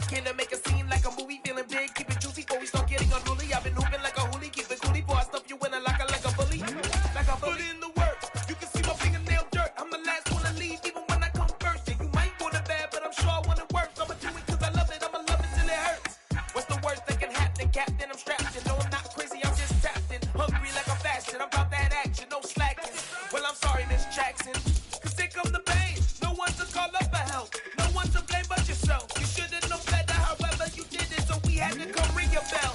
Came to make a scene like a movie, feeling big, keep it juicy before we start getting unruly. I've been hooping like a hoolie, keep it coolie before I stuff you in a locker like a bully. Like a bully in the work, you can see my fingernail dirt. I'm the last one to leave, even when I come first. Yeah, you might want it bad, but I'm sure I want it worse. I'ma do it cause I love it, I'ma love it till it hurts. What's the worst that can happen, Captain? I'm strapped in, no I'm not crazy, I'm just tapped in. Hungry like a fashion, I'm about that action, no slacking. Well I'm sorry, Miss Jackson, cause here come the pain. No one to call up for help, no one to blame but yourself. You should've known better, however you did it, so we had to come ring your bell.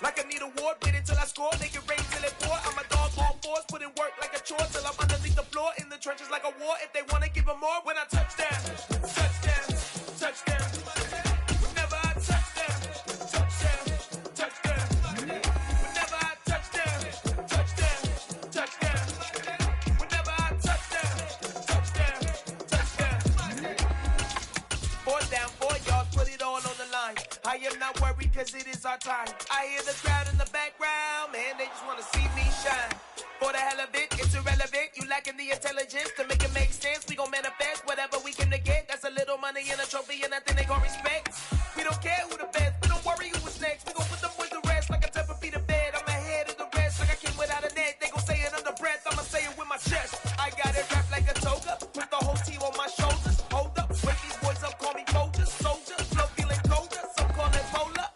Like I need a ward, wait until I score, make it rain till it pour. I'm a dog on force, put in work like a chore till I'm underneath the floor, in the trenches like a war. If they wanna give them more, when I touch down, touchdown, touchdown. Whenever I touch down, touchdown, touchdown. Whenever I touch down, touchdown, touchdown. Whenever I touch down, touchdown, touchdown. 4 down, 4 yards, put it all on the line. I am not worried cause it is our time. I hear the crowd in the background, man, they just wanna see me shine. For the hell of it, it's irrelevant. You lacking the intelligence to make it make sense. We gon' manifest whatever we can to get. That's a little money and a trophy and nothing they gon' respect. We don't care who the best, we don't worry who was next. We gon' put them boys to rest like a temper feet of bed. I'm ahead of the rest like I came without a net. They gon' say it under breath, I'ma say it with my chest. I got it wrapped like a toga, put the whole team on my shoulders. Hold up, wake these boys up, call me soldier, soldier. Flow feeling colder, some call it polar.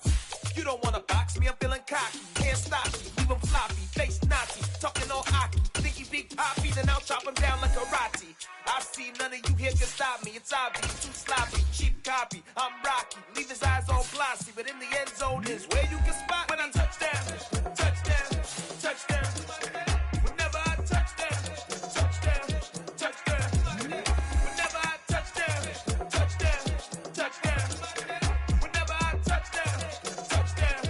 You don't wanna box me, I'm feeling cocky. Can't stop me, leave them floppy, face Nazi. Talking all hockey, think he big poppy, then I'll chop him down like karate. I see none of you here can stop me, it's obvious, too sloppy, cheap copy. I'm Rocky, leave his eyes all glossy, but in the end zone is where you can spot when I touch down, touchdown, touchdown. Whenever I touch down, touchdown, touchdown. Whenever I touch down, touchdown, touchdown. Whenever I touch down, touchdown,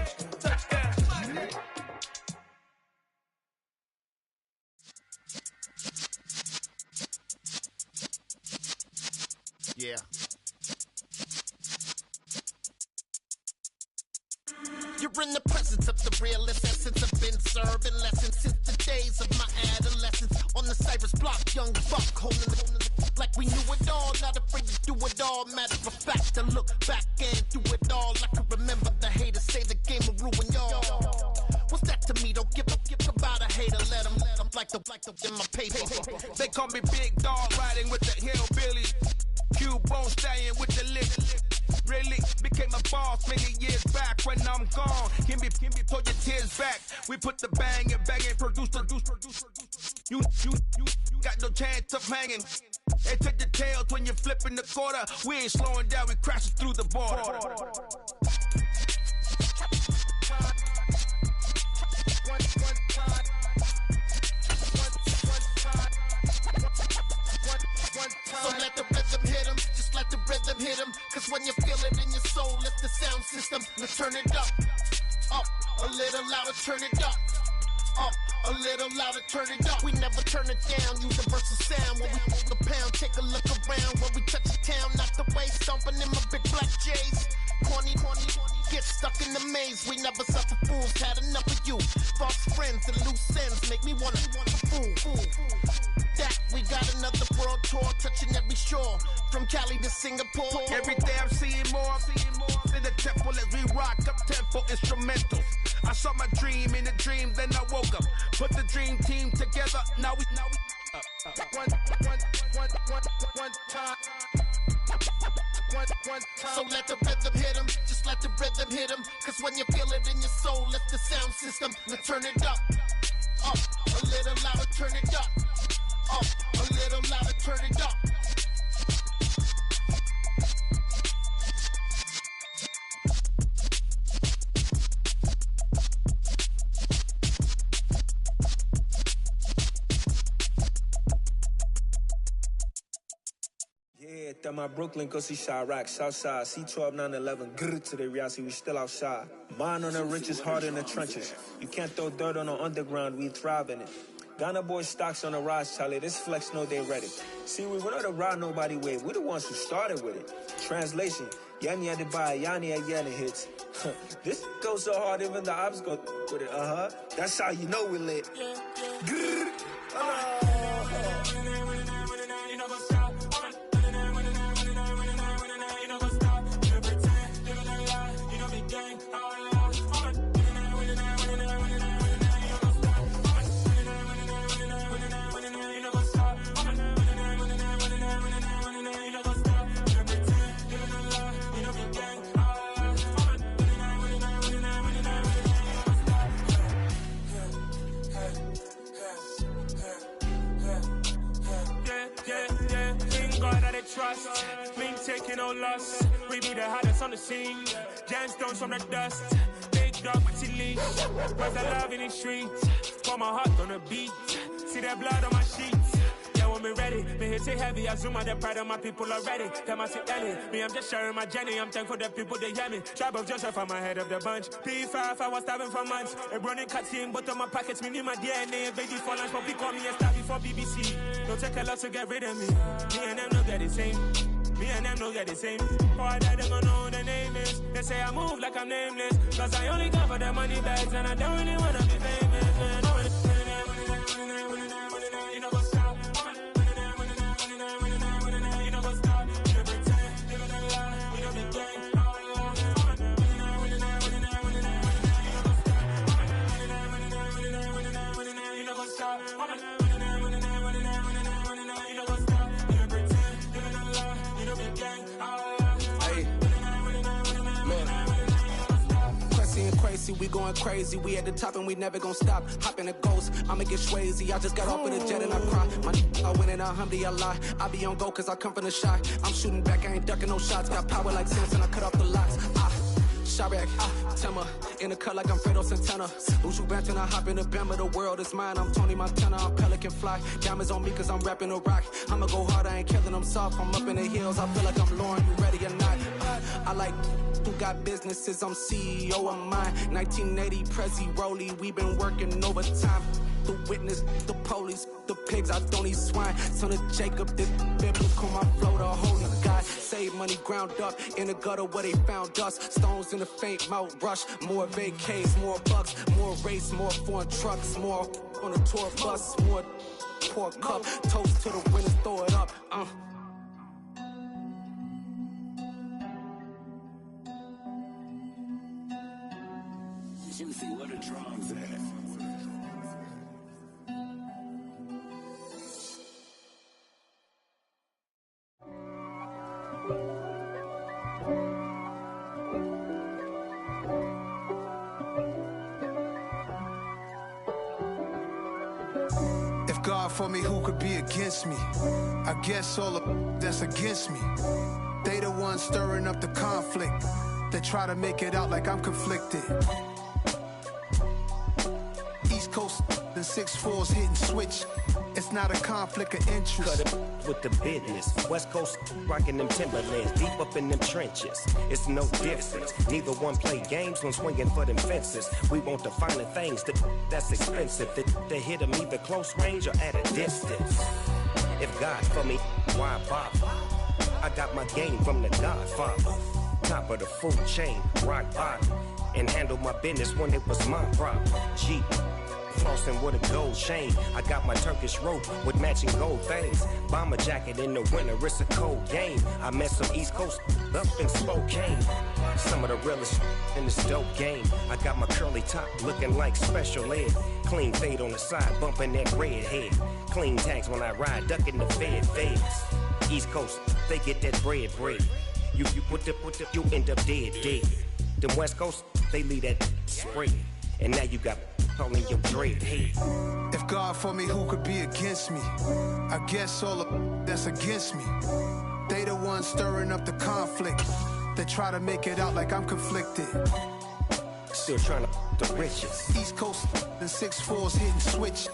touchdown. Yeah. You're in the presence of the realest essence. I've been serving lessons since the days of my adolescence. On the Cypress block, young buck holding the like we knew it all. Not afraid to do it all. Matter of fact, to look back and do it all. I can remember the haters say the game will ruin y'all. What's that to me? Don't give about a hater. Let them like the in my paper. They call me Big Dog, riding with the hillbillies. Cubone staying with the lick. Really became a boss many years back. When I'm gone, can be pull your tears back. We put the bang and produce. You got no chance of hanging. They take the tails when you're flipping the quarter. We ain't slowing down, we crashing through the border. So let the rhythm hit 'em, just let the rhythm hit 'em. Cause when you feel it in your soul, lift the sound system. Let's turn it up, a little louder, turn it up, a little louder, turn it up. We never turn it down, universal sound. When we hold the pound, take a look around. When we touch the town, knock the way, stomping in my big black J's. Corny, get stuck in the maze. We never suffer fools, had enough of you. False friends and loose ends make me wanna fool. That we got another world tour, touching every shore, from Cali to Singapore. Every day I'm seeing more. In the temple as we rock up tempo instrumentals. I saw my dream in a dream, then I woke up. Put the dream team together. Now we one time. So let the rhythm hit 'em, just let the rhythm hit 'em. Cause when you feel it in your soul, lift the sound system. Let's turn it up, a little louder, turn it up, a little louder, turn it up. Yeah, that my Brooklyn, go see Chirac, Southside, C12, 911, grrr to the reality, we still outside. Mine on the riches, heart in the trenches. You can't throw dirt on the underground, we thrive in it. Ghana boys stocks on the rise, Charlie, this flex know they ready. See, we not to ride nobody way, we the ones who started with it. Translation, Yanni had to buy, Yanni had yelling hits. This goes so hard, even the ops go with it, That's how you know we lit. Grrr, loss. We be the hottest on the scene. Gemstones from the dust. Big dog with your leash. Where's the love in the streets? Pour my heart on the beat. See that blood on my sheets. Yeah, when me ready, me hit it heavy. I zoom out the pride of my people already. Them I see Ellie. Me, I'm just sharing my journey. I'm thankful that people they hear me. Tribe of Joseph, I'm ahead of the bunch. P5, I was starving for months. A running cutscene, but on my pockets, me need my DNA. Baby for lunch, but call me a star before BBC. Don't take a lot to get rid of me. Me and them don't get the same. Me and them don't get the same. Boy, that they gonna know who the name is. They say I move like I'm nameless. Cause I only come for the money bags. And I don't really wanna be famous, man. You know what's up? You know what's up? You pretend, living a lie. We don't be gang. You know what's up? We going crazy, we at the top and we never gonna stop. Hop in a ghost, I'ma get swayzy. I just got off of the jet and I cry. My I win and alhamdulillah. I be on go cause I come from the shot. I'm shooting back, I ain't ducking no shots. Got power like Samson, I cut off the locks. Sharek, Tema, in the cut like I'm Fredo Santana. Lose you bench and I hop in the Bama. The world is mine, I'm Tony Montana. I'm Pelican Fly, diamonds on me cause I'm rapping a rock. I'ma go hard, I ain't killing them soft. I'm up in the hills, I feel like I'm Lauren, you ready or not? I like who got businesses, I'm CEO of mine. 1980 Prezi Rolly, we been working overtime. The witness, the police, the pigs, I don't eat swine. Son of Jacob, this biblical, my flow, the holy God. Save money ground up in the gutter where they found us. Stones in the faint mouth rush. More vacays, more bucks, more race, more foreign trucks, more on a tour bus, more pour cup. Toast to the winners, throw it up. Juicy, where the drums at? If God for me, who could be against me? I guess all of that's against me. They the ones stirring up the conflict. They try to make it out like I'm conflicted. East Coast, the 6'4s hitting switch. It's not a conflict of interest. Cut it with the business. West Coast rocking them Timberlands, deep up in them trenches. It's no difference. Neither one play games when swinging for them fences. We want the finer things that's expensive. They hit them either close range or at a distance. If God for me, why bother? I got my game from the Godfather. Top of the food chain, rock bottom. And handle my business when it was my problem. Jeep. Flossing with a gold chain. I got my Turkish rope with matching gold things. Bomber jacket in the winter, it's a cold game. I met some East Coast up in Spokane. Some of the realest in this dope game. I got my curly top looking like special ed. Clean fade on the side, bumping that red head. Clean tags when I ride, ducking the feds. East Coast, they get that bread. You you end up dead. Them West Coast, they leave that spray. And now you got all in your dread head. If God for me, who could be against me? I guess all of that's against me. They the ones stirring up the conflict. They try to make it out like I'm conflicted. Still trying to the riches. East Coast, the 6'4s hitting switch.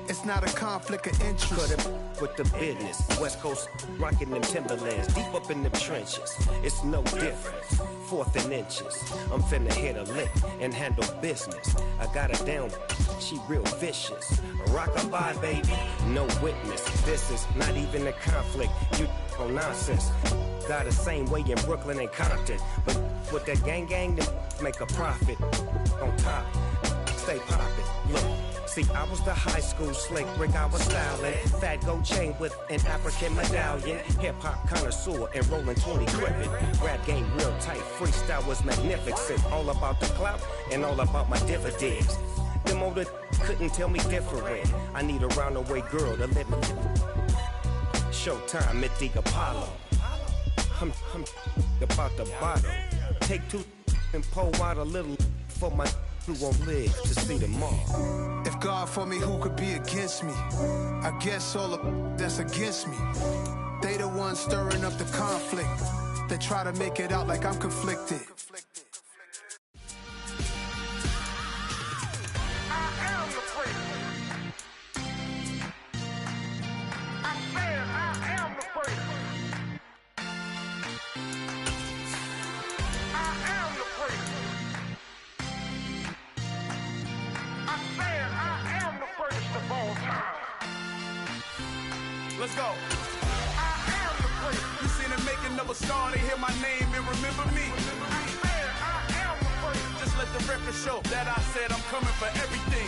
It's not a conflict of interest. Cut it with the business. West Coast rocking them Timberlands, deep up in them trenches. It's no difference. 4th and inches. I'm finna hit a lick and handle business. I got her down, she real vicious. Rock-a-bye, baby, no witness. This is not even a conflict. You on nonsense. Got the same way in Brooklyn and Compton. But with that gang, them make a profit. On top, stay poppin'. Look. See, I was the high school slick brick, I was styling. Fat gold chain with an African medallion. Hip-hop connoisseur and rolling 20 gripping. Rap game real tight, freestyle was magnificent. All about the clout and all about my dividends. Them older couldn't tell me different. I need a roundaway girl to live with. Showtime at the Apollo. I'm about the bottom. Take 2 and pull out a little for my who won't live to see tomorrow. If God for me, who could be against me? I guess all of that's against me. They the ones stirring up the conflict. They try to make it out like I'm conflicted. Let's go. You seen the making of a star, they hear my name and remember me. Just let the record show that I said I'm coming for everything.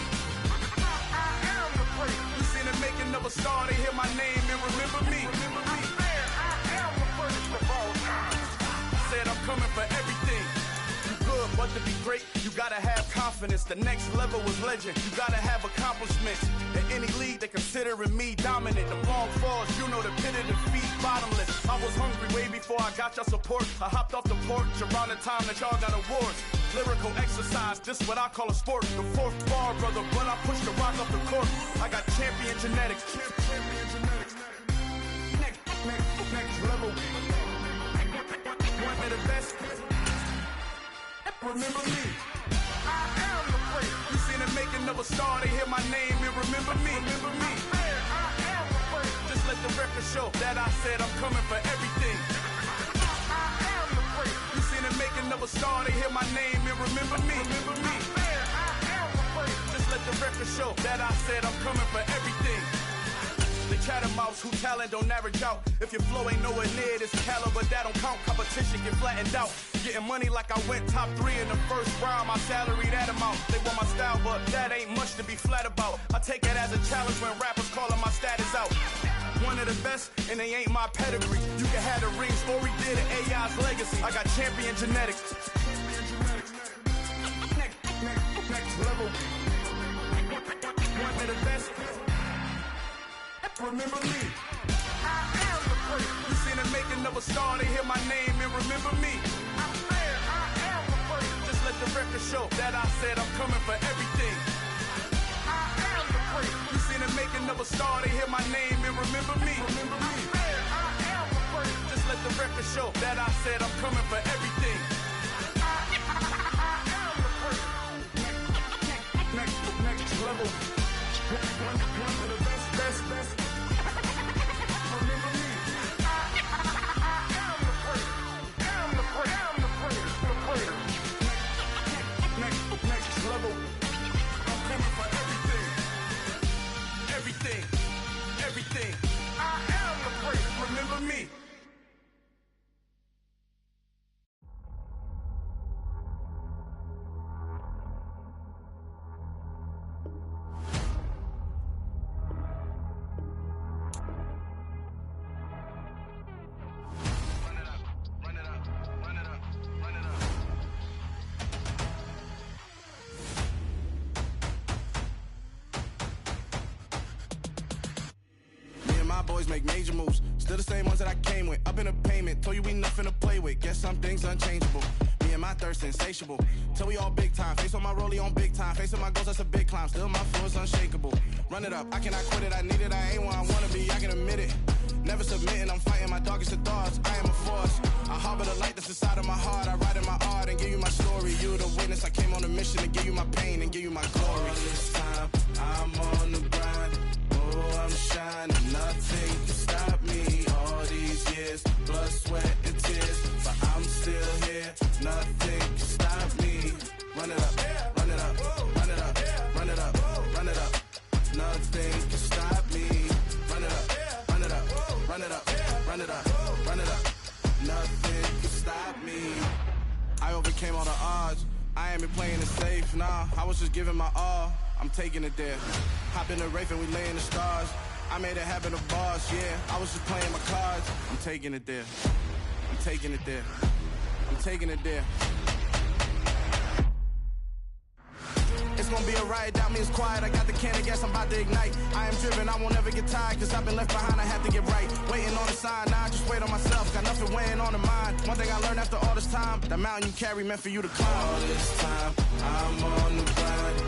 You seen the making of a star, they hear my name and remember me. Said I'm coming for everything. You good, but to be great, you gotta have confidence. The next level is legend. You gotta have accomplishments. In any league, they considering me dominant. The long falls, you know the pit of defeat, bottomless. I was hungry way before I got your support. I hopped off the porch around the time that y'all got awards. Lyrical exercise, this what I call a sport. The fourth bar, brother, when I push the rock off the court. I got champion genetics. Next level. One of the best. Remember me. I am the place. You seen the making of a star, they hear my name and remember me. Remember me. I am the place. Just let the record show that I said I'm coming for everything. I am the place. You seen the making of a star, they hear my name and remember me. Remember me. I am the place. Just let the record show that I said I'm coming for everything. The catamounts who talent don't average out. If your flow ain't nowhere near this caliber, that don't count. Competition get flattened out. Getting money like I went top 3 in the first round. My salary that amount. They want my style, but that ain't much to be flat about. I take it as a challenge when rappers calling my status out. One of the best, and they ain't my pedigree. You can have the rings, or we did it, AI's legacy. I got champion genetics. Next level. One of the best. Remember me. I am the place. You seen the making of a star, they hear my name and remember me. I am the place. Just let the record show that I said I'm coming for everything. I am the place. You seen the making of a star, they hear my name and remember me. Remember me. I am the place. Just let the record show that I said I'm coming for everything. I am the place. Next level. One of the best. Remember me. I am the place. Am the place. Next level. I'm coming for everything. I am the place. Remember me. Boys make major moves, still the same ones that I came with. Up in a payment, told you we nothing to play with. Guess some things unchangeable. Me and my thirst insatiable. Till we all big time. Face on my rollie on big time. Facing my goals, that's a big climb. Still my flow is unshakable. Run it up, I cannot quit it. I need it, I ain't where I wanna be. I can admit it. Never submitting, I'm fighting my darkest of thoughts. I am a force. I harbor the light that's inside of my heart. I write in my art and give you my story. You the witness. I came on a mission to give you my pain and give you my glory. All this time, I'm on the grind. Oh, I'm shining. Nothing can stop me. All these years, blood, sweat, and tears. But I'm still here. Nothing can stop me. Run it up, run it up, run it up, run it up, run it up. Nothing can stop me. Run it up, run it up, run it up, run it up, run it up. Nothing can stop me. I overcame all the odds. I ain't been playing it safe, nah. I was just giving my all. I'm taking it there. Hop in the Wraith and we lay in the stars. I made it happen to boss, yeah. I was just playing my cards. I'm taking it there. I'm taking it there. I'm taking it there. It's gonna be a riot, doubt me it's quiet. I got the can of gas, I'm about to ignite. I am driven, I won't ever get tired, cause I've been left behind, I have to get right. Waiting on the sign, now I just wait on myself. Got nothing weighing on the mind. One thing I learned after all this time, the mountain you carry meant for you to climb. All this time, I'm on the grind.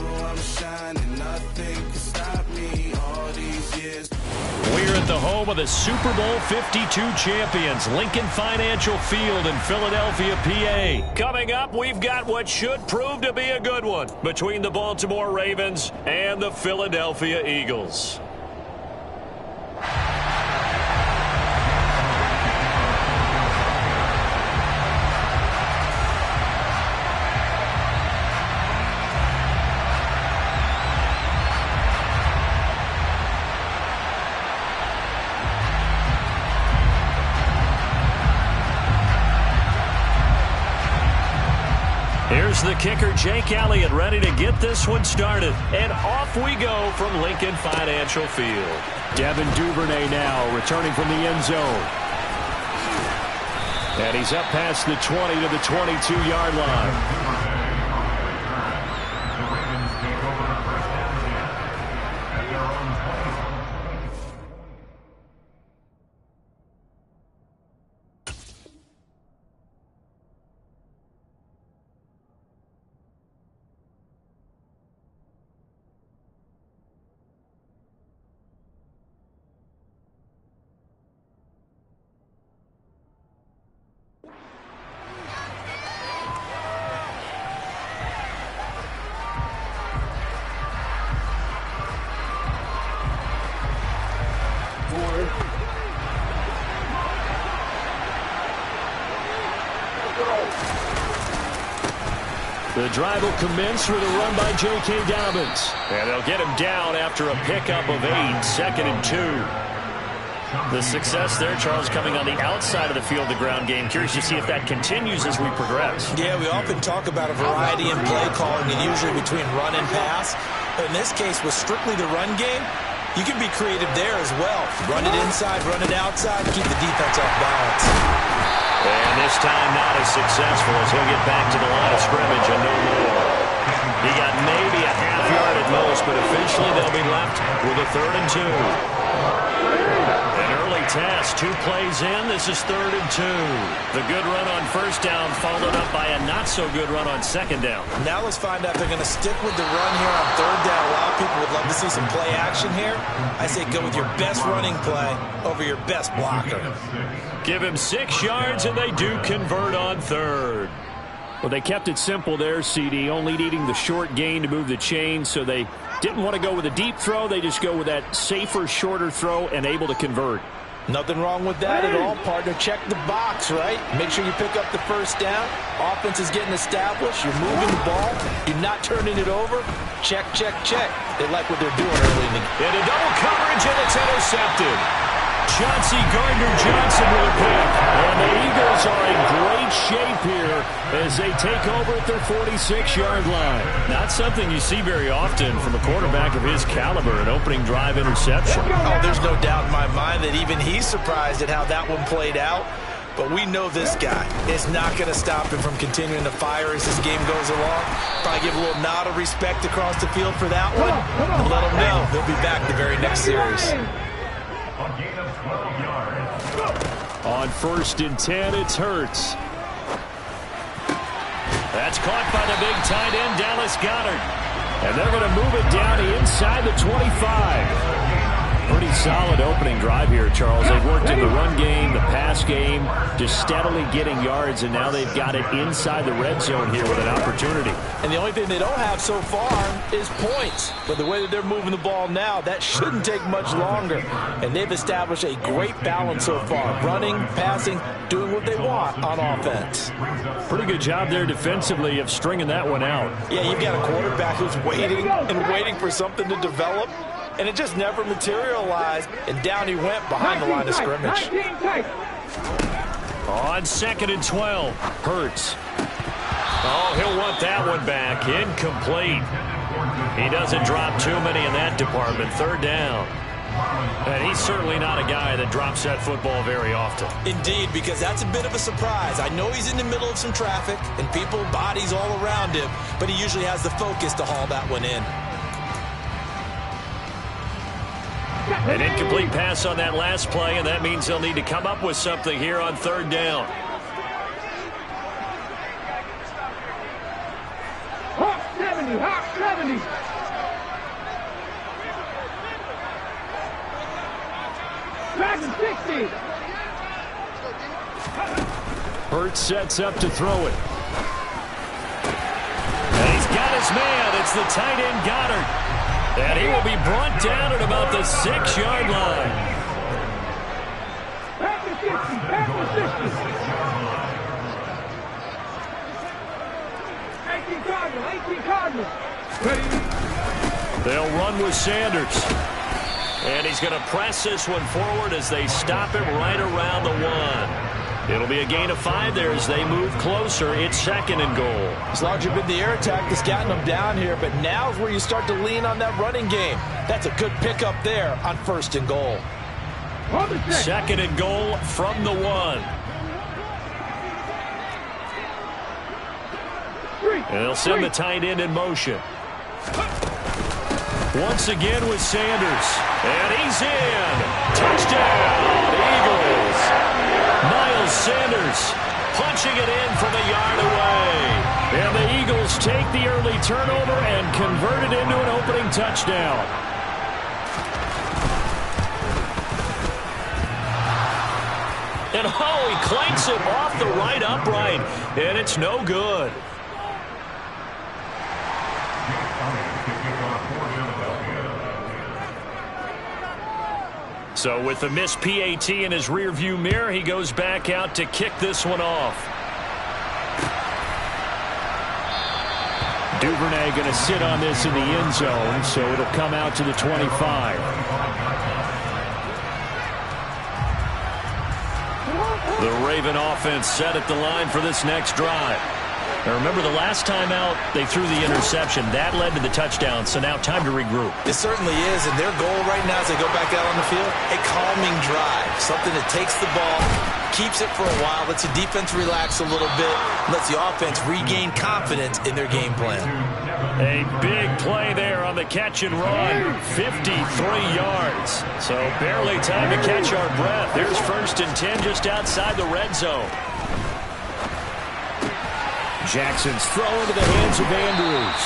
I'm shining, nothing can stop me all these years. We're at the home of the Super Bowl 52 champions, Lincoln Financial Field in Philadelphia, PA. Coming up, we've got what should prove to be a good one between the Baltimore Ravens and the Philadelphia Eagles. Here's the kicker, Jake Elliott, ready to get this one started. And off we go from Lincoln Financial Field. Devin Duvernay now returning from the end zone. And he's up past the 20 to the 22-yard line. The drive will commence with a run by J.K. Dobbins. And they'll get him down after a pickup of 8, 2nd and 2. The success there, Charles, coming on the outside of the field, the ground game. Curious to see if that continues as we progress. Yeah, we often talk about a variety in play calling, and usually between run and pass. But in this case, with strictly the run game, you can be creative there as well. Run it inside, run it outside, keep the defense off balance. And this time not as successful as he'll get back to the line of scrimmage and no more. He got maybe a half yard at most, but eventually they'll be left with a 3rd and 2. An early task, 2 plays in. This is 3rd and 2. The good run on first down followed up by a not-so-good run on second down. Now let's find out if they're going to stick with the run here on 3rd down. A lot of people would love to see some play action here. I say go with your best running play over your best blocker. Give him 6 yards, and they do convert on 3rd. Well, they kept it simple there, CD, only needing the short gain to move the chains, so they didn't want to go with a deep throw. They just go with that safer, shorter throw and able to convert. Nothing wrong with that at all, partner. Check the box, right? Make sure you pick up the first down. Offense is getting established. You're moving the ball. You're not turning it over. Check, check, check. They like what they're doing early in the game. And a double coverage, and it's intercepted. Chauncey Gardner-Johnson with a pick. And the Eagles are in great shape here as they take over at their 46-yard line. Not something you see very often from a quarterback of his caliber, an opening drive interception. Oh, there's no doubt in my mind that even he's surprised at how that one played out. But we know this guy is not going to stop him from continuing to fire as this game goes along. Probably give a little nod of respect across the field for that one. And let him know he'll be back the very next series. On 1st and 10, it's Hurts. That's caught by the big tight end, Dallas Goedert. And they're going to move it down inside the 25. Pretty solid opening drive here, Charles. They've worked in the run game, the pass game, just steadily getting yards, and now they've got it inside the red zone here with an opportunity. And the only thing they don't have so far is points. But the way that they're moving the ball now, that shouldn't take much longer. And they've established a great balance so far. Running, passing, doing what they want on offense. Pretty good job there defensively of stringing that one out. Yeah, you've got a quarterback who's waiting and waiting for something to develop. And it just never materialized, and down he went behind the line of scrimmage. On 2nd and 12, Hurts. Oh, he'll want that one back. Incomplete. He doesn't drop too many in that department. 3rd down. And he's certainly not a guy that drops that football very often. Indeed, because that's a bit of a surprise. I know he's in the middle of some traffic, and people, bodies all around him, but he usually has the focus to haul that one in. An incomplete pass on that last play, and that means they'll need to come up with something here on 3rd down. 70. Dragon 60. Hurts sets up to throw it. And he's got his man. It's the tight end Goddard. And he will be brought down at about the 6-yard line. Back to 50. Back to 60. 18 Cardinals. They'll run with Sanders. And he's going to press this one forward as they stop him right around the 1. It'll be a gain of 5 there as they move closer. It's 2nd and goal. It's largely been the air attack that's gotten them down here, but now's where you start to lean on that running game. That's a good pickup there on 1st and goal. 2nd and goal from the 1. And they'll send the tight end in motion. Once again with Sanders. And he's in. Touchdown, Eagles. Miles Sanders punching it in from a yard away. And the Eagles take the early turnover and convert it into an opening touchdown. And he clanks it off the right upright. And it's no good. So with the missed PAT in his rearview mirror, he goes back out to kick this one off. Duvernay going to sit on this in the end zone, so it'll come out to the 25. The Raven offense set at the line for this next drive. Now remember, the last time out, they threw the interception. That led to the touchdown, so now time to regroup. It certainly is, and their goal right now as they go back out on the field, a calming drive. Something that takes the ball, keeps it for a while, lets the defense relax a little bit, lets the offense regain confidence in their game plan. A big play there on the catch and run. 53 yards. So barely time to catch our breath. There's 1st and 10 just outside the red zone. Jackson's throw into the hands of Andrews.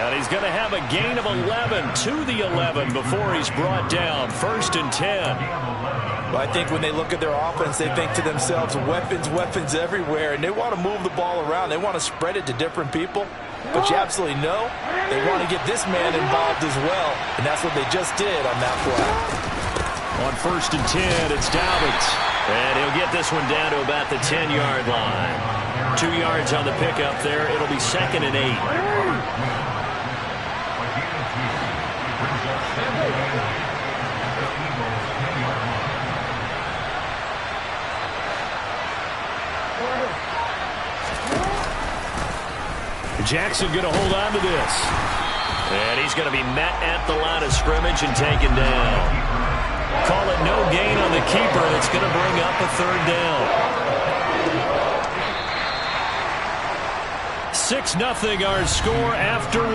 And he's going to have a gain of 11 to the 11 before he's brought down. 1st and 10. Well, I think when they look at their offense, they think to themselves, weapons, weapons everywhere, and they want to move the ball around. They want to spread it to different people. But you absolutely know they want to get this man involved as well, and that's what they just did on that play. On 1st and 10, it's Dobbins. And he'll get this one down to about the 10-yard line. 2 yards on the pickup there. It'll be 2nd and 8. Jackson going to hold on to this. And he's going to be met at the line of scrimmage and taken down. Call it no gain on the keeper. That's going to bring up a 3rd down. 6-0 our score after 1.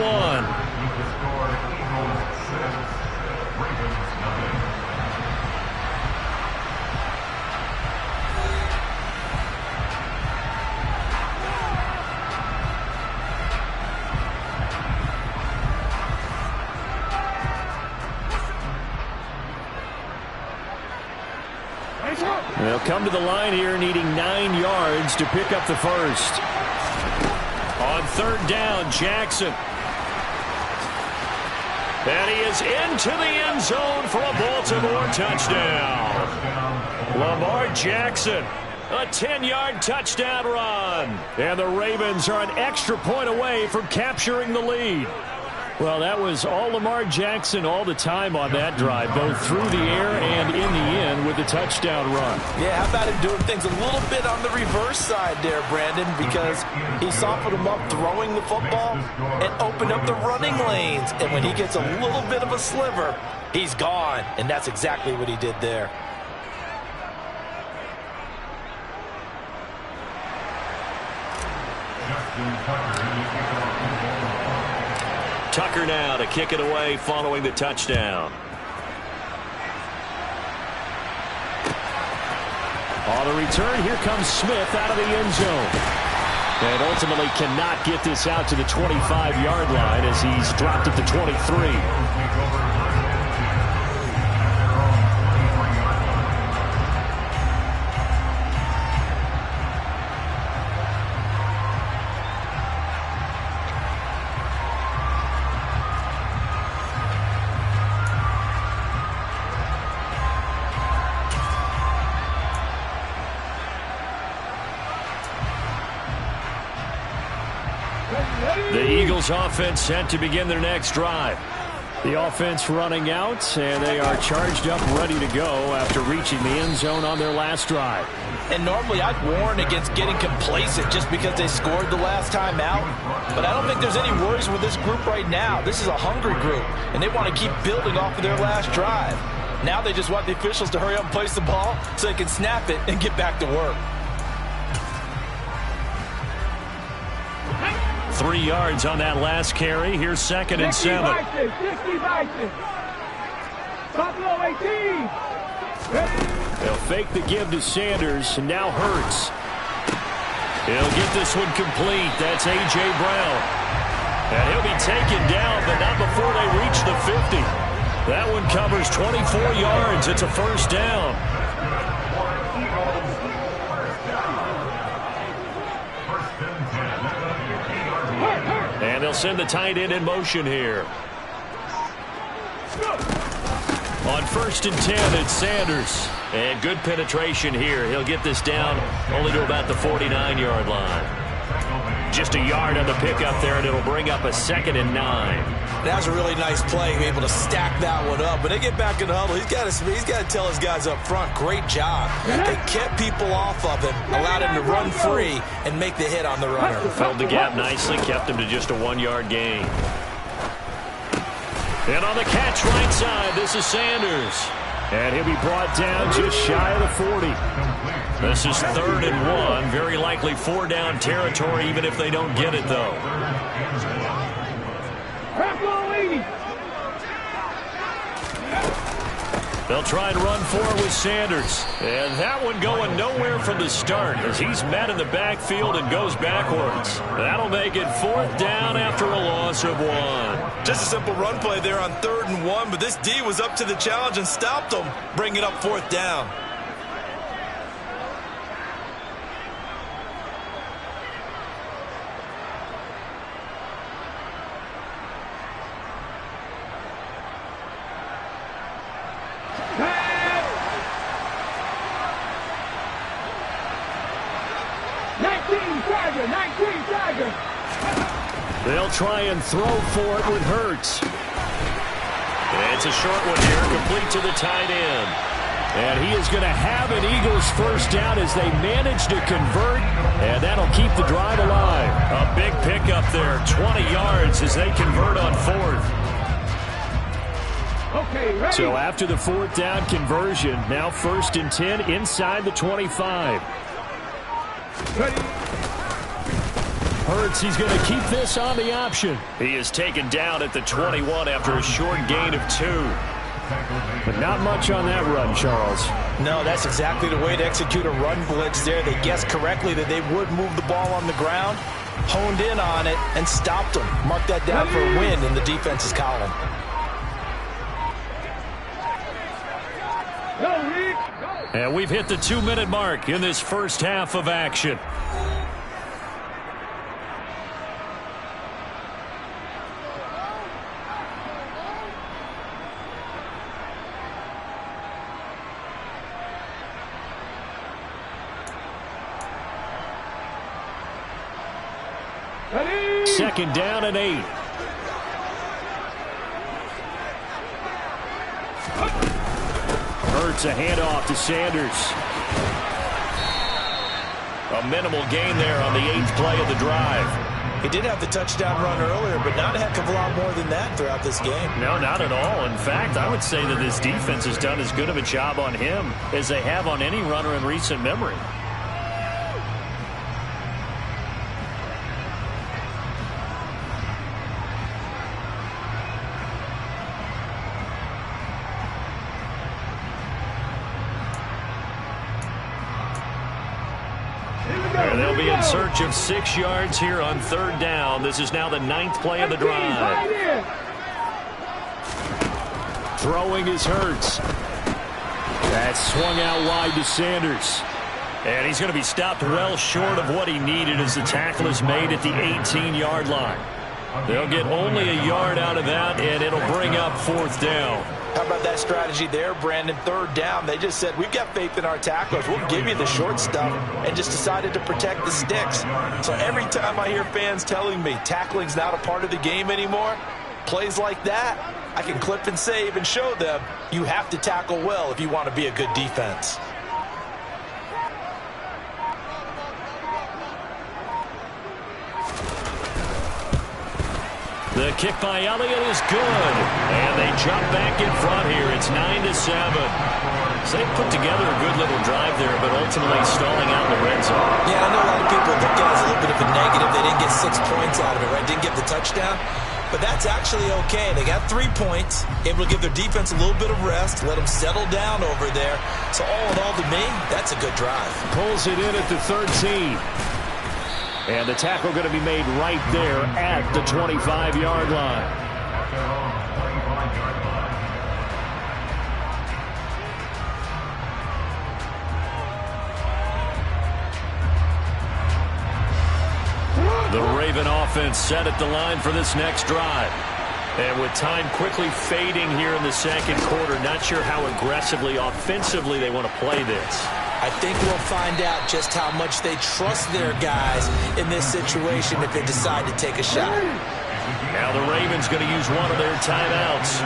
They'll come to the line here needing 9 yards to pick up the 1st. On 3rd down, Jackson. And he is into the end zone for a Baltimore touchdown. Lamar Jackson, a 10-yard touchdown run. And the Ravens are an extra point away from capturing the lead. Well, that was all Lamar Jackson all the time on that drive, both through the air and in the end with the touchdown run. Yeah, how about him doing things a little bit on the reverse side there, Brandon, because he softened him up throwing the football and opened up the running lanes. And when he gets a little bit of a sliver, he's gone. And that's exactly what he did there. Tucker now to kick it away following the touchdown. On the return, here comes Smith out of the end zone. And ultimately cannot get this out to the 25-yard line as he's dropped at the 23. The Eagles offense set to begin their next drive. The offense running out, and they are charged up, ready to go after reaching the end zone on their last drive. And normally I'd warn against getting complacent just because they scored the last time out. But I don't think there's any worries with this group right now. This is a hungry group, and they want to keep building off of their last drive. Now they just want the officials to hurry up and place the ball so they can snap it and get back to work. 3 yards on that last carry. Here's 2nd and 7. They'll fake the give to Sanders, and now Hurts. He'll get this one complete. That's A.J. Brown. And he'll be taken down, but not before they reach the 50. That one covers 24 yards. It's a first down. And they'll send the tight end in motion here. On 1st and 10, it's Sanders. And good penetration here. He'll get this down only to about the 49-yard line. Just a yard on the pickup there, and it'll bring up a 2nd and 9. That was a really nice play, able to stack that one up. But they get back in the huddle. He's got to tell his guys up front, great job. They kept people off of him, allowed him to run free and make the hit on the runner. Filled the gap nicely, kept him to just a 1-yard gain. And on the catch right side, this is Sanders. And he'll be brought down just shy of the 40. This is 3rd and 1. Very likely 4-down territory, even if they don't get it, though. They'll try and run forward with Sanders. And that one going nowhere from the start as he's met in the backfield and goes backwards. That'll make it 4th down after a loss of 1. Just a simple run play there on 3rd and 1, but this D was up to the challenge and stopped them, bringing up 4th down. They'll try and throw for it with Hurts. It's a short one here, complete to the tight end. And he is going to have an Eagles first down as they manage to convert, and that'll keep the drive alive. A big pickup there, 20 yards as they convert on 4th. Okay, ready. So after the 4th down conversion, now 1st and 10 inside the 25. Ready. Hurts, he's going to keep this on the option. He is taken down at the 21 after a short gain of 2. But not much on that run, Charles. No, that's exactly the way to execute a run blitz there. They guessed correctly that they would move the ball on the ground, honed in on it, and stopped them. Mark that down for a win in the defense's column. And we've hit the 2-minute mark in this first half of action. Ready. 2nd down and 8. Hurts a handoff to Sanders. A minimal gain there on the 8th play of the drive. He did have the touchdown run earlier, but not a heck of a lot more than that throughout this game. No, not at all. In fact, I would say that this defense has done as good of a job on him as they have on any runner in recent memory. They'll be in search of 6 yards here on 3rd down. This is now the 9th play of the drive. Throwing is Hurts. That swung out wide to Sanders. And he's going to be stopped well short of what he needed as the tackle is made at the 18-yard line. They'll get only a yard out of that, and it'll bring up 4th down. How about that strategy there, Brandon? 3rd down. They just said, we've got faith in our tacklers. We'll give you the short stuff, and just decided to protect the sticks. So every time I hear fans telling me tackling's not a part of the game anymore, plays like that, I can clip and save and show them you have to tackle well if you want to be a good defense. The kick by Elliott is good. And they jump back in front here. It's 9-7. So they put together a good little drive there, but ultimately stalling out in the red zone. Yeah, I know a lot of people look at it as a little bit of a negative. They didn't get 6 points out of it, right? Didn't get the touchdown. But that's actually okay. They got 3 points, able to give their defense a little bit of rest, let them settle down over there. So all in all, to me, that's a good drive. Pulls it in at the 13. And the tackle going to be made right there at the 25-yard line. The Raven offense set at the line for this next drive. And with time quickly fading here in the 2nd quarter, not sure how aggressively, offensively they want to play this. I think we'll find out just how much they trust their guys in this situation if they decide to take a shot. Now the Ravens going to use one of their timeouts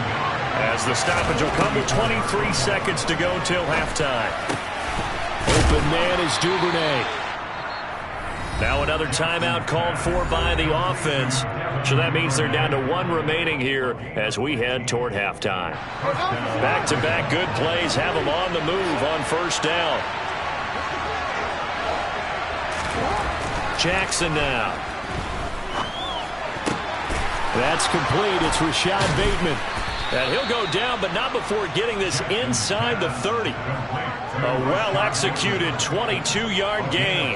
as the stoppage will come with 23 seconds to go till halftime. Open man is Duvernay. Now another timeout called for by the offense. So that means they're down to 1 remaining here as we head toward halftime. Back-to-back good plays have them on the move on 1st down. Jackson now. That's complete. It's Rashad Bateman. And he'll go down, but not before getting this inside the 30. A well-executed 22-yard gain.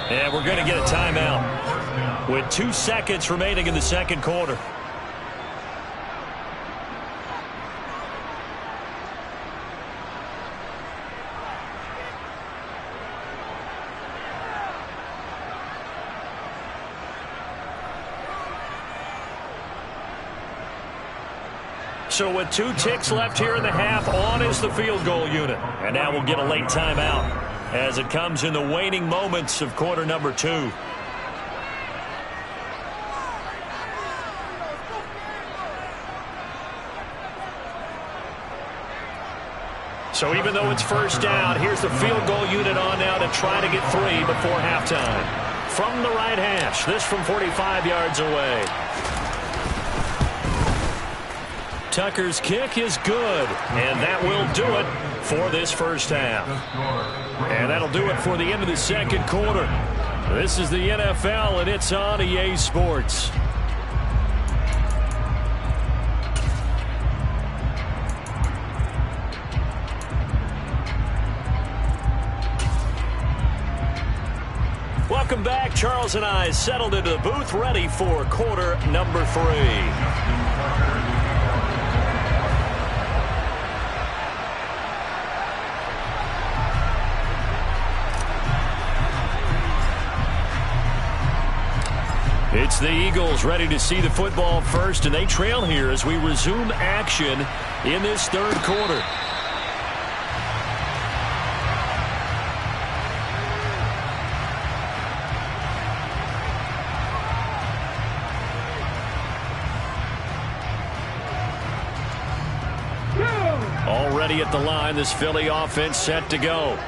And we're going to get a timeout with 2 seconds remaining in the 2nd quarter. So with 2 ticks left here in the half, on is the field goal unit. And now we'll get a late timeout as it comes in the waning moments of quarter number 2. So even though it's 1st down, here's the field goal unit on now to try to get 3 before halftime. From the right hash, this from 45 yards away. Tucker's kick is good, and that will do it for this 1st half. And that'll do it for the end of the 2nd quarter. This is the NFL, and it's on EA Sports. Welcome back. Charles and I settled into the booth, ready for quarter number 3. It's the Eagles ready to see the football first, and they trail here as we resume action in this 3rd quarter. Already at the line, this Philly offense set to go.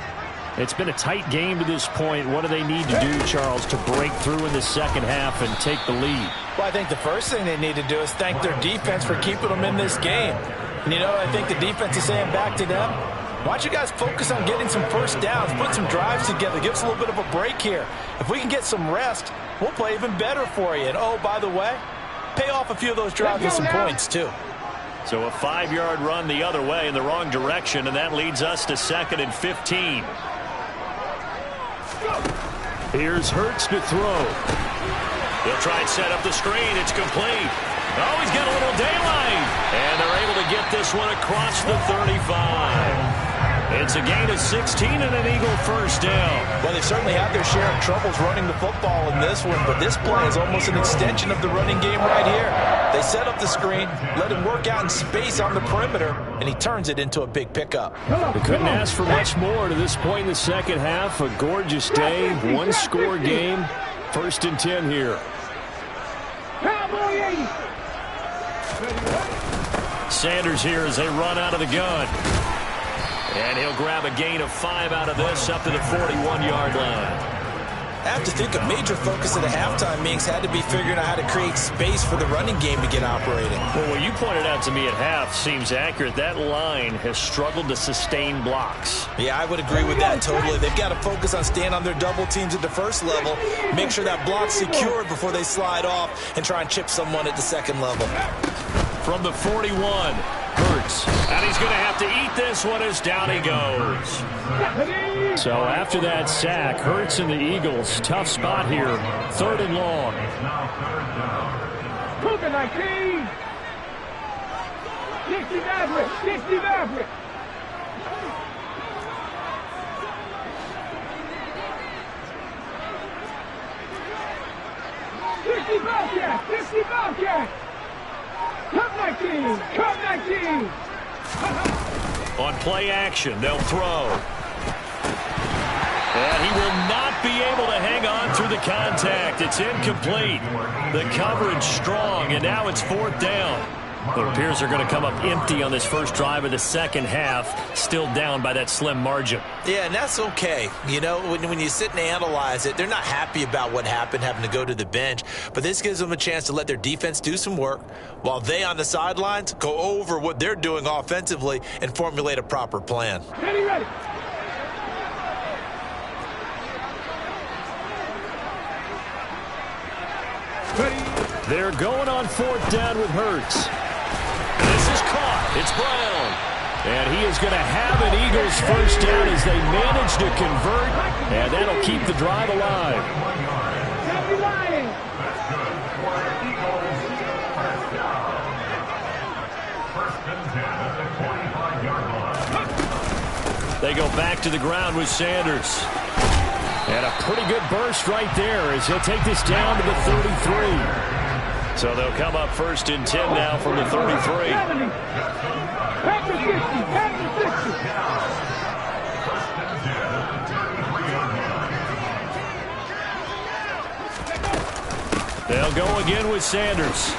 It's been a tight game to this point. What do they need to do, Charles, to break through in the 2nd half and take the lead? Well, I think the first thing they need to do is thank their defense for keeping them in this game. And, you know, I think the defense is saying back to them, why don't you guys focus on getting some 1st downs, put some drives together, give us a little bit of a break here. If we can get some rest, we'll play even better for you. And, oh, by the way, pay off a few of those drives with some points, too. So a 5-yard run the other way in the wrong direction, and that leads us to 2nd and 15. Here's Hurts to throw. He'll try and set up the screen. It's complete. Oh, he's got a little daylight. And they're able to get this one across the 35. It's a gain of 16 and an Eagle first down. Well, they certainly had their share of troubles running the football in this one, but this play is almost an extension of the running game right here. They set up the screen, let him work out in space on the perimeter, and he turns it into a big pickup. They couldn't ask for much more to this point in the second half. A gorgeous day, one-score game. 1st and 10 here. Sanders here as they run out of the gun. And he'll grab a gain of 5 out of this up to the 41-yard line. I have to think a major focus at the halftime meetings had to be figuring out how to create space for the running game to get operating. Well, what you pointed out to me at half seems accurate. That line has struggled to sustain blocks. Yeah, I would agree with that totally. They've got to focus on staying on their double teams at the first level, make sure that block's secured before they slide off and try and chip someone at the second level. From the 41, Hurts. And he's going to have to eat this one as down he goes. So after that sack, Hurts and the Eagles, tough spot here. 3rd and long. Cooking like King. 60 Maverick. 60 Maverick. On play action, they'll throw. And he will not be able to hang on through the contact. It's incomplete. The coverage strong, and now it's 4th down. It appears they're going to come up empty on this first drive of the second half, still down by that slim margin. Yeah, and that's okay. You know, when you sit and analyze it, they're not happy about what happened, having to go to the bench. But this gives them a chance to let their defense do some work while they on the sidelines go over what they're doing offensively and formulate a proper plan. Ready, ready. They're going on 4th down with Hurts. This is caught. It's Brown. And he is going to have an Eagles first down as they manage to convert, and that'll keep the drive alive. They go back to the ground with Sanders. And a pretty good burst right there as he'll take this down to the 33. So they'll come up 1st and 10 now from the 33. They'll go again with Sanders.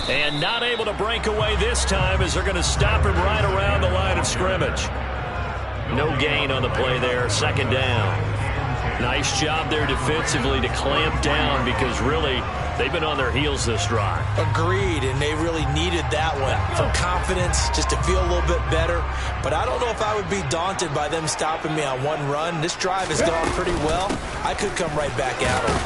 And not able to break away this time as they're going to stop him right around the line of scrimmage. No gain on the play there, 2nd down. Nice job there defensively to clamp down because really they've been on their heels this drive. Agreed, and they really needed that one for confidence, just to feel a little bit better. But I don't know if I would be daunted by them stopping me on one run. This drive has gone pretty well. I could come right back at them.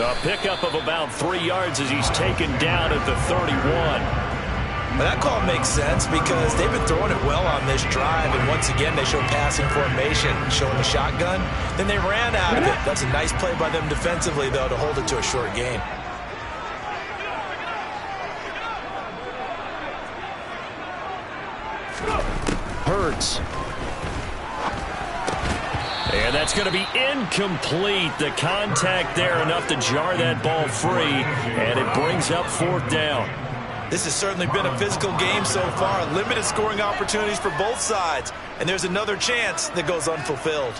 A pickup of about 3 yards as he's taken down at the 31. But that call makes sense because they've been throwing it well on this drive, and once again they show passing formation, showing the shotgun. Then they ran out of it. That's a nice play by them defensively, though, to hold it to a short gain. Hurts. And that's going to be incomplete. The contact there enough to jar that ball free, and it brings up 4th down. This has certainly been a physical game so far. Limited scoring opportunities for both sides. And there's another chance that goes unfulfilled.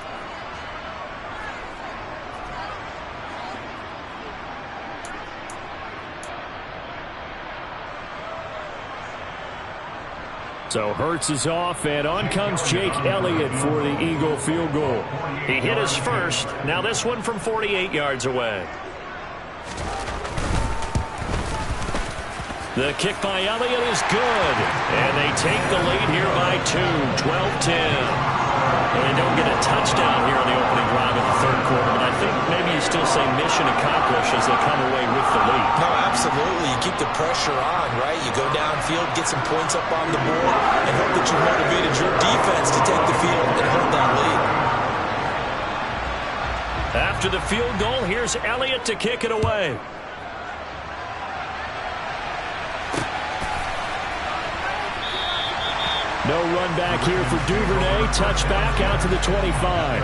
So Hurts is off, and on comes Jake Elliott for the Eagle field goal. He hit his first. Now this one from 48 yards away. The kick by Elliott is good. And they take the lead here by 2, 12-10. And they don't get a touchdown here in the opening drive of the third quarter, but I think maybe you still say mission accomplished as they come away with the lead. No, absolutely. You keep the pressure on, right? You go downfield, get some points up on the board, and hope that you motivated your defense to take the field and hold that lead. After the field goal, here's Elliott to kick it away. No run back here for Duvernay. Touchback out to the 25.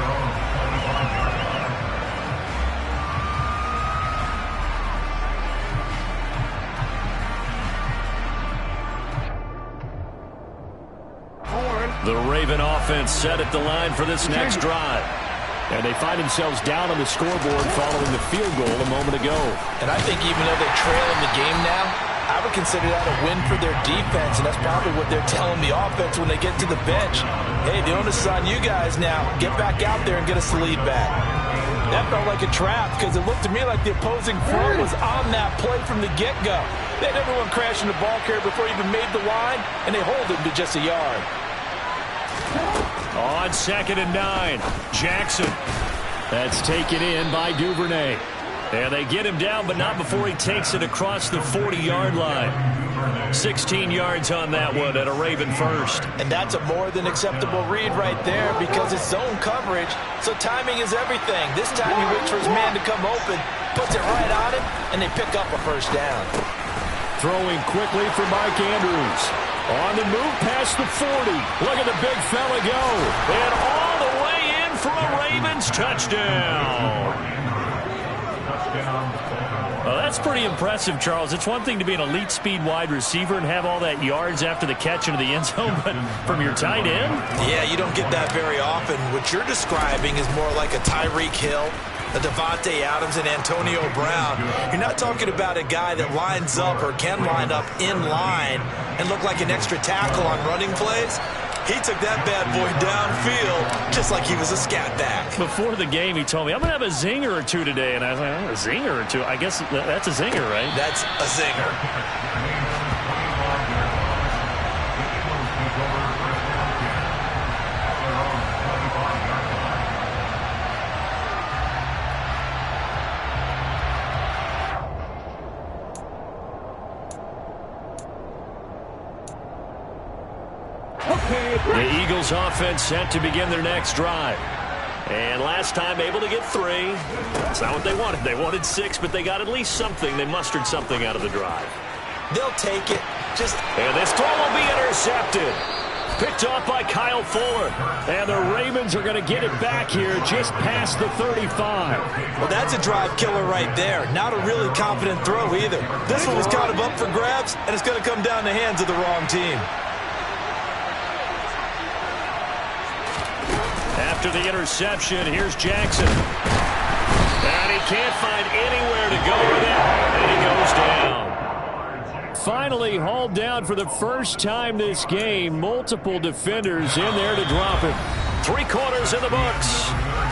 The Raven offense set at the line for this next drive. And they find themselves down on the scoreboard following the field goal a moment ago. And I think even though they're trailing the game now, I would consider that a win for their defense, and that's probably what they're telling the offense when they get to the bench. Hey, the onus is on you guys now. Get back out there and get us the lead back. That felt like a trap because it looked to me like the opposing front was on that play from the get-go. They had everyone crashing the ball carrier before he even made the line, and they hold him to just a yard. On 2nd and 9, Jackson. That's taken in by Duvernay. And they get him down, but not before he takes it across the 40-yard line. 16 yards on that one at a Raven first. And that's a more than acceptable read right there because it's zone coverage, so timing is everything. This time he waits for his man to come open, puts it right on him, and they pick up a first down. Throwing quickly for Mike Andrews. On the move past the 40. Look at the big fella go. And all the way in for a Ravens touchdown. Well, that's pretty impressive, Charles. It's one thing to be an elite speed wide receiver and have all that yards after the catch into the end zone, but from your tight end? Yeah, you don't get that very often. What you're describing is more like a Tyreek Hill, a Devontae Adams, and Antonio Brown. You're not talking about a guy that lines up or can line up in line and look like an extra tackle on running plays. He took that bad boy downfield just like he was a scat back. Before the game, he told me, I'm going to have a zinger or two today. And I was like, oh, a zinger or two? I guess that's a zinger, right? That's a zinger. The Eagles offense set to begin their next drive. And last time able to get 3. That's not what they wanted. They wanted 6, but they got at least something. They mustered something out of the drive. They'll take it. And this throw will be intercepted. Picked off by Kyle Fuller. And the Ravens are going to get it back here just past the 35. Well, that's a drive killer right there. Not a really confident throw either. This one was kind of up for grabs, and it's going to come down the hands of the wrong team. After the interception, here's Jackson. And he can't find anywhere to go with it. And he goes down. Finally hauled down for the first time this game. Multiple defenders in there to drop him. 3 quarters in the books.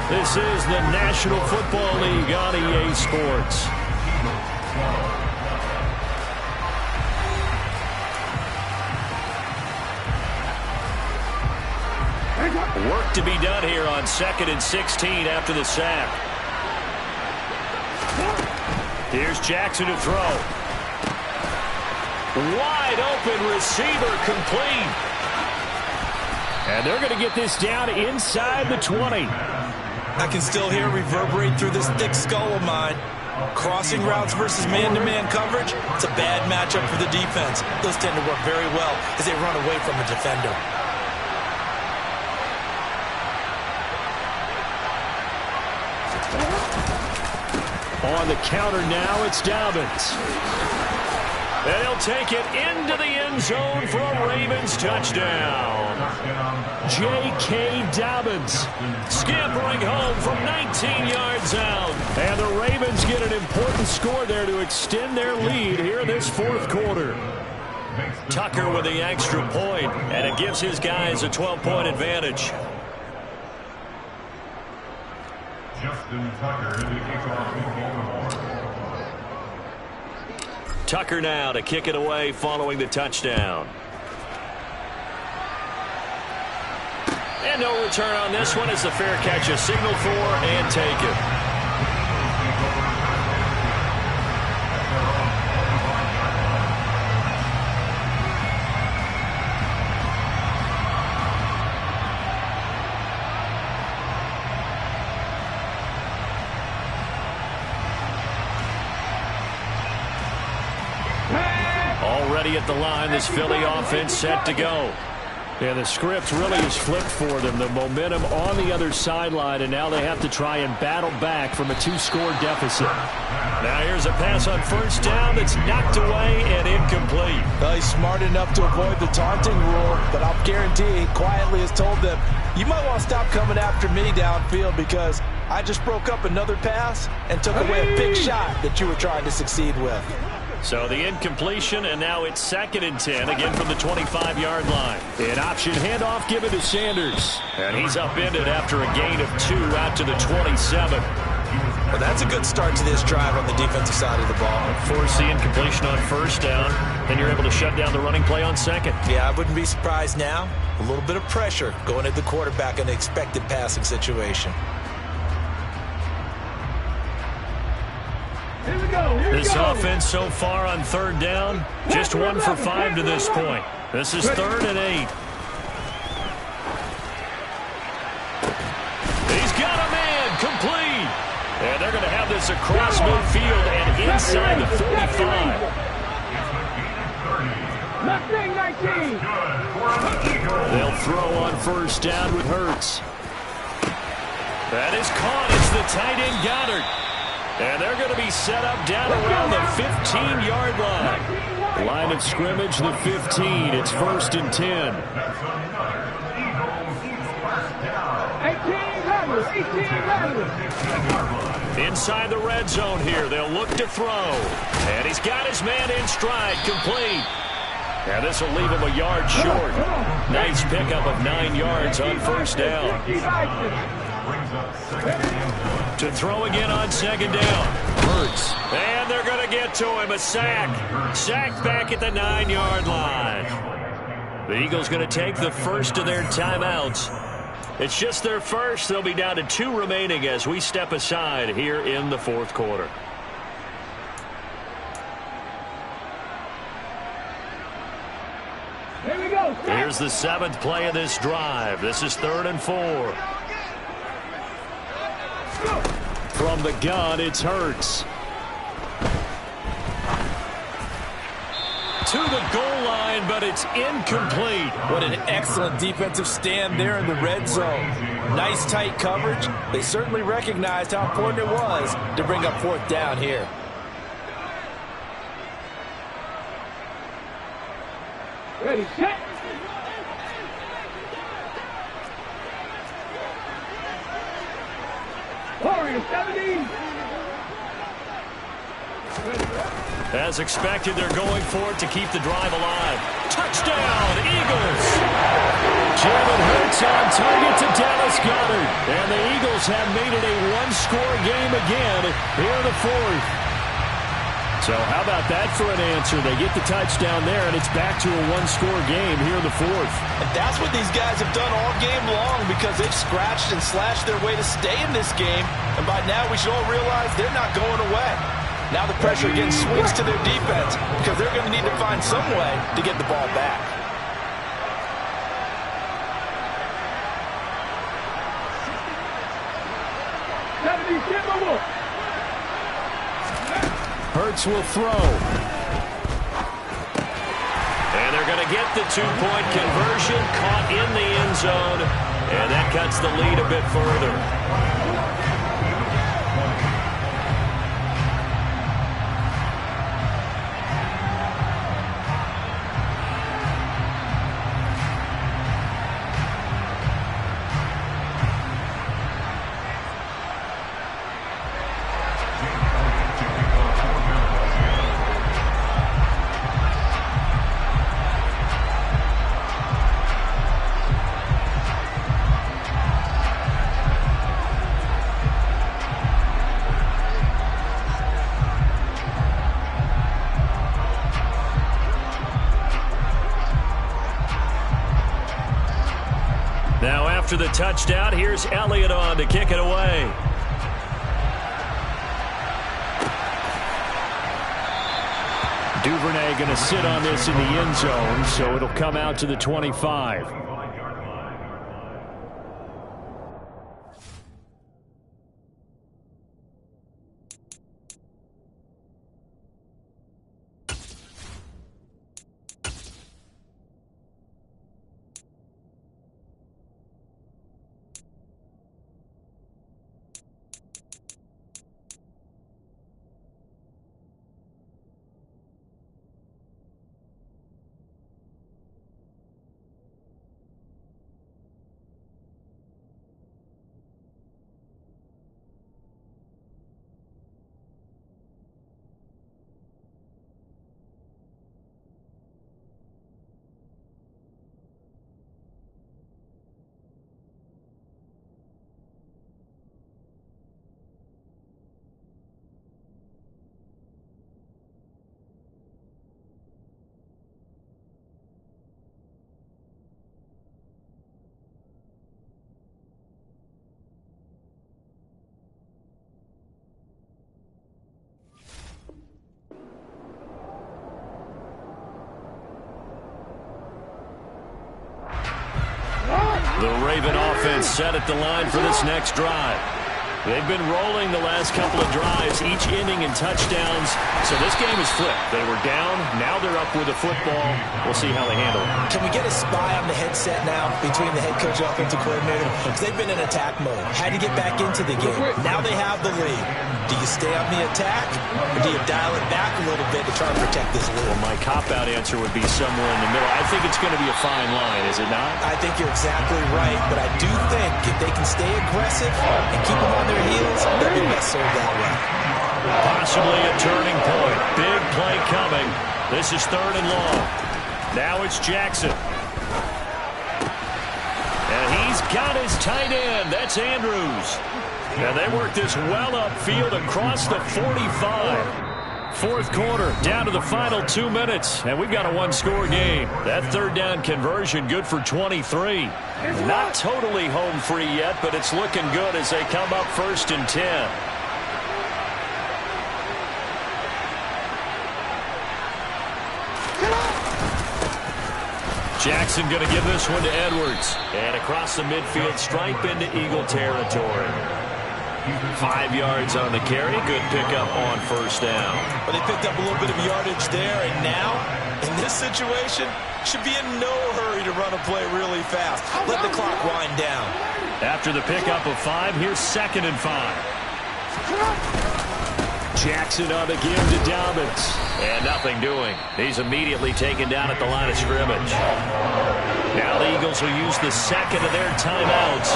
This is the National Football League on EA Sports. Work to be done here on 2nd and 16 after the sack. Here's Jackson to throw. Wide open receiver complete. And they're going to get this down inside the 20. I can still hear reverberate through this thick skull of mine. Crossing routes versus man-to-man coverage, it's a bad matchup for the defense. Those tend to work very well as they run away from a defender. On the counter now, it's Dobbins. And he'll take it into the end zone for a Ravens touchdown. J.K. Dobbins scampering home from 19 yards out. And the Ravens get an important score there to extend their lead here in this 4th quarter. Tucker with the extra point, and it gives his guys a 12-point advantage. Tucker now to kick it away following the touchdown. And no return on this one as the fair catch is signaled for and taken. ready at the line. This Philly offense set to go. Yeah, the script really is flipped for them. The momentum on the other sideline, and now they have to try and battle back from a 2-score deficit. Now here's a pass on first down that's knocked away and incomplete. Well, he's smart enough to avoid the taunting rule, but I'll guarantee he quietly has told them, you might want to stop coming after me downfield because I just broke up another pass and took away a big shot that you were trying to succeed with. So the incompletion, and now it's 2nd and 10, again from the 25-yard line. An option handoff given to Sanders. And he's upended after a gain of 2 out to the 27. Well, that's a good start to this drive on the defensive side of the ball. Force the incompletion on first down, then you're able to shut down the running play on second. Yeah, I wouldn't be surprised now. A little bit of pressure going at the quarterback in an expected passing situation. This offense so far on 3rd down, just 1 for 5 to this point. This is 3rd and 8. He's got a man, complete. And they're going to have this across midfield and inside the 45. They'll throw on first down with Hurts. That is caught. It's the tight end Goddard. And they're going to be set up down around the 15-yard line. Line of scrimmage, the 15. It's 1st and 10. 18 Inside the red zone here. They'll look to throw. And he's got his man in stride, complete. And this will leave him a yard short. Nice pickup of 9 yards on first down. To throw again on 2nd down. Hurts. And they're going to get to him. A sack. Sacked back at the 9-yard line. The Eagles going to take the first of their timeouts. It's just their first. They'll be down to 2 remaining as we step aside here in the 4th quarter. Here we go. Here's the 7th play of this drive. This is 3rd and 4. From the gun, it's Hurts. To the goal line, but it's incomplete. What an excellent defensive stand there in the red zone. Nice tight coverage. They certainly recognized how important it was to bring up 4th down here. Ready, set. Warriors 70. As expected, they're going for it to keep the drive alive. Touchdown, Eagles! Jalen Hurts on target to Dallas Goedert. And the Eagles have made it a 1-score game again here in the 4th. So how about that for an answer? They get the touchdown there, and it's back to a 1-score game here in the 4th. And that's what these guys have done all game long because they've scratched and slashed their way to stay in this game. And by now we should all realize they're not going away. Now the pressure again swings to their defense because they're going to need to find some way to get the ball back. Hurts will throw. And they're going to get the 2-point conversion, caught in the end zone, and that cuts the lead a bit further. Now after the touchdown, here's Elliott on to kick it away. Duvernay going to sit on this in the end zone, so it'll come out to the 25. defense set at the line for this next drive. They've been rolling the last couple of drives, each inning in touchdowns. So this game is flipped. They were down. Now they're up with the football. We'll see how they handle it. Can we get a spy on the headset now between the head coach and offensive coordinator? Because they've been in attack mode. Had to get back into the game. Now they have the lead. Do you stay on the attack, or do you dial it back a little bit to try to protect this lead? Well, my cop-out answer would be somewhere in the middle. I think it's going to be a fine line, is it not? I think you're exactly right, but I do think if they can stay aggressive and keep them on their heels, they'll be best served that way. Possibly a turning point. Big play coming. This is 3rd and long. Now it's Jackson. And he's got his tight end. That's Andrews. And they work this well upfield across the 45. Fourth quarter, down to the final 2 minutes, and we've got a one-score game. That 3rd down conversion good for 23. Not totally home free yet, but it's looking good as they come up 1st and 10. Jackson going to give this one to Edwards. And across the midfield stripe into Eagle territory. 5 yards on the carry. Good pickup on 1st down. But they picked up a little bit of yardage there, and now, in this situation, should be in no hurry to run a play really fast. Let the clock wind down. After the pickup of 5, here's 2nd and 5. Jackson on the give to Dobbins. And nothing doing. He's immediately taken down at the line of scrimmage. Now the Eagles will use the 2nd of their timeouts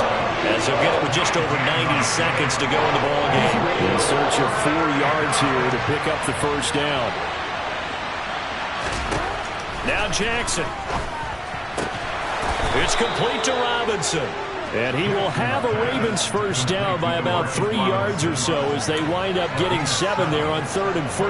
as they'll get it with just over 90 seconds to go in the ballgame. In search of 4 yards here to pick up the 1st down. Now Jackson. It's complete to Robinson. And he will have a Ravens 1st down by about 3 yards or so as they wind up getting 7 there on 3rd and 4.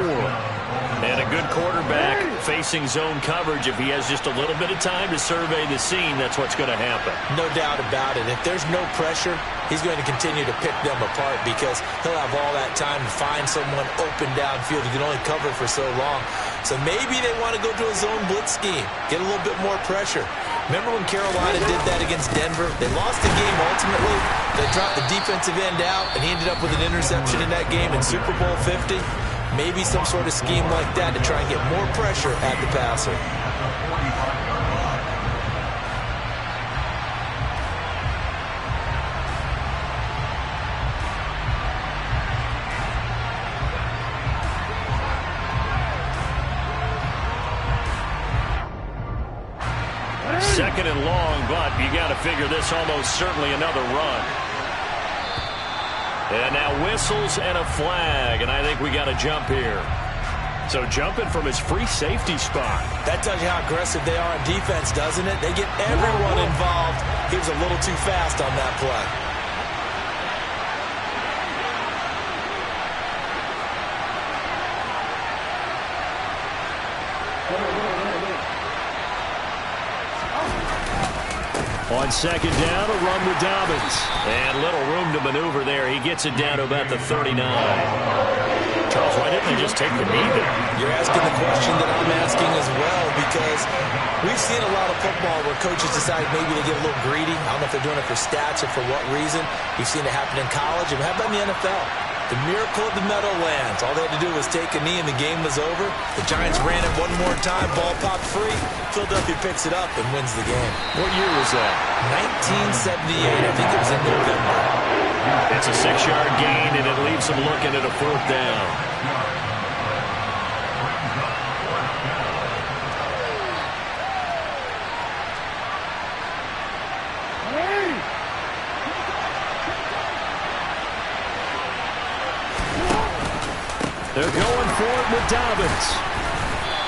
And a good quarterback facing zone coverage. If he has just a little bit of time to survey the scene, that's what's going to happen. No doubt about it. If there's no pressure, he's going to continue to pick them apart because he'll have all that time to find someone open downfield. He can only cover for so long. So maybe they want to go to a zone blitz scheme, get a little bit more pressure. Remember when Carolina did that against Denver? They lost the game ultimately. They dropped the defensive end out, and he ended up with an interception in that game in Super Bowl 50. Maybe some sort of scheme like that to try and get more pressure at the passer. Second and long, but you got to figure this almost certainly another run. And now whistles and a flag, and I think we got a jump here. So jumping from his free safety spot. That tells you how aggressive they are on defense, doesn't it? They get everyone involved. He was a little too fast on that play. On 2nd down, a run with Dobbins. And little room to maneuver there. He gets it down to about the 39. Charles, why didn't they just take the knee there? You're asking the question that I'm asking as well, because we've seen a lot of football where coaches decide maybe they get a little greedy. I don't know if they're doing it for stats or for what reason. We've seen it happen in college. And how about in the NFL? The miracle of the Meadowlands. All they had to do was take a knee and the game was over. The Giants ran it one more time. Ball popped free. Philadelphia picks it up and wins the game. What year was that? 1978. I think it was in November. It's a 6-yard gain, and it leaves them looking at a 4th down. They're going for it with Dobbins.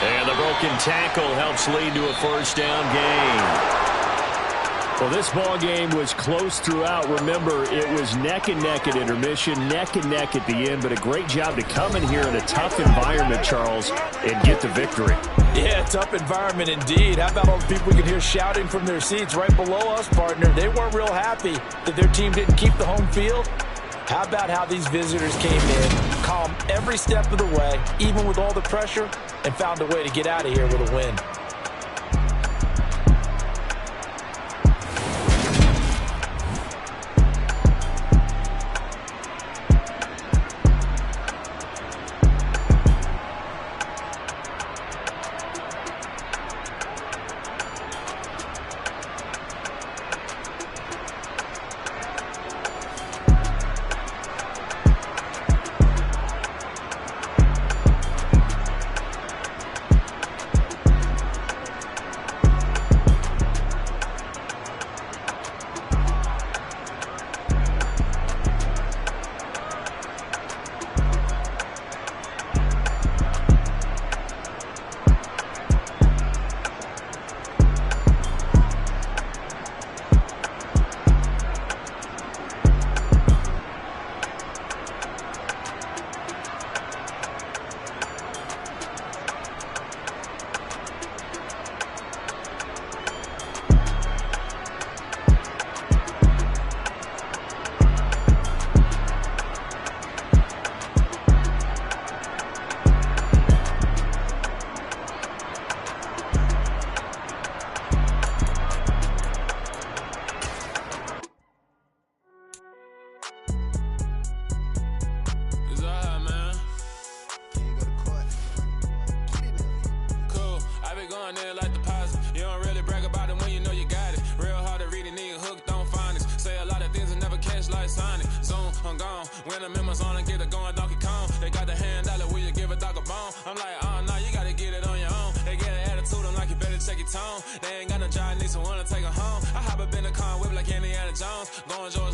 And the broken tackle helps lead to a 1st down gain. Well, this ball game was close throughout. Remember, it was neck and neck at intermission, neck and neck at the end, but a great job to come in here in a tough environment, Charles, and get the victory. Yeah, tough environment indeed. How about all the people we can hear shouting from their seats right below us, partner? They weren't real happy that their team didn't keep the home field. How about how these visitors came in, calm every step of the way, even with all the pressure, and found a way to get out of here with a win. tryna get it going Donkey Kong. They got the hand dollar, will you give a dog a bone? I'm like, nah, you gotta get it on your own. They get an attitude, I'm like, you better check your tone. They ain't got no job, need someone to take her home. I hop up in the car, whip like Indiana Jones. Going George